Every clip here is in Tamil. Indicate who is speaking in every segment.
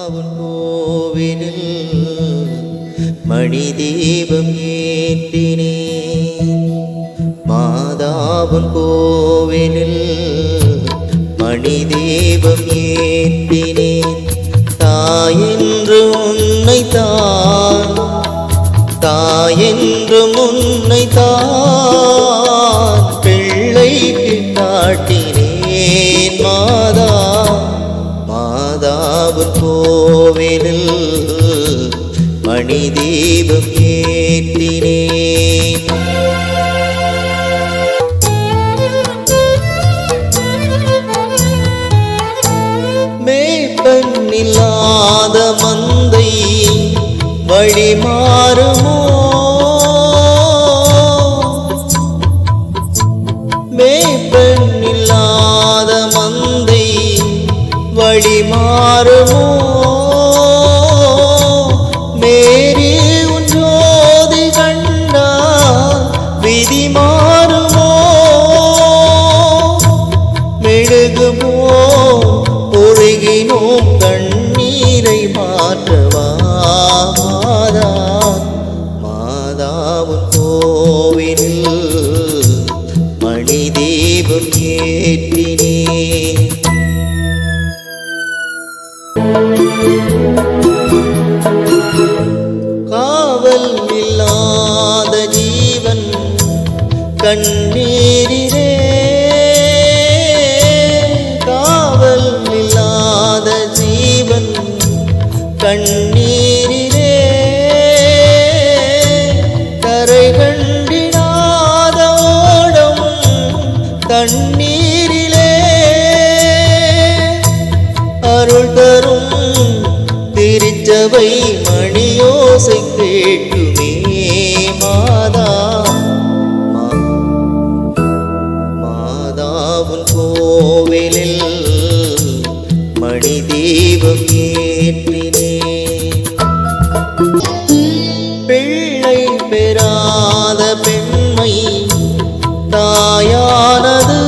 Speaker 1: மாதாவுன் கோவிலில் மணி தீபம் ஏற்றினேன். மாதாவுன் கோவிலில் மணி தீபம் ஏற்றினேன். தாயென்று உன்னை தான், தாயென்று உன்னை தான் பிள்ளைக்கு காட்டினேன். மாதாவுன் கோவிலில் மணி தீபம் ஏற்றினேன். மேய்ப்பனில்லாத மந்தை வழி மாறுமோ? மேய்ப்பனில்லாத மந்தை வழி மாறுமோ? மேரி உன் ஜோதி கண்டா விதி மாறுமோ? மெழுகுமோ ஒழுகினோம் கண்ணீரை மாற்றவா? மாதாவுன் கோவிலில் மணி தீபம் ஏற்றினேன். காவல் இல்லாத ஜீவன் கண்ணீரிலே, காவல் இல்லாத ஜீவன் கண்ணீரிலே, கரை கண்டிடாத ஓடம் தண்ணீரிலே, அருள் தரும் திருச்சபை மணியோசை கேட்டுமே. மாதாவுன் கோவிலில் மணி தீபம் ஏற்றினேன். பிள்ளை பெறாத பெண்மை தாயானது,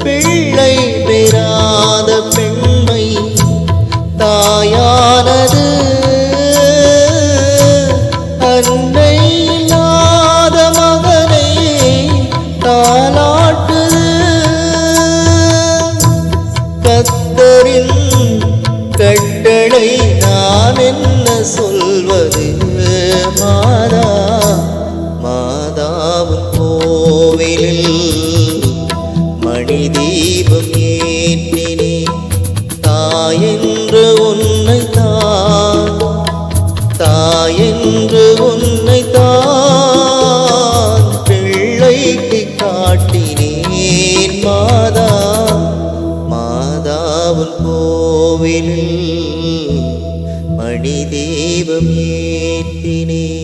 Speaker 1: பிள்ளை பெறாத பெண்மை தாயானது, அன்னை இல்லாத மகனை தாலாட்டுது. கர்த்தரின் கட்டளை நான் என்ன சொல்வது? மாதாவுன் கோவிலில் மணி தீபம் ஏற்றினேன். தாயென்று உன்னை தான், தாயென்று உன்னை தான் பிள்ளைக்கு காட்டினேன். மாதாவுன் கோவிலில் மணி தீபம் ஏற்றினேன்.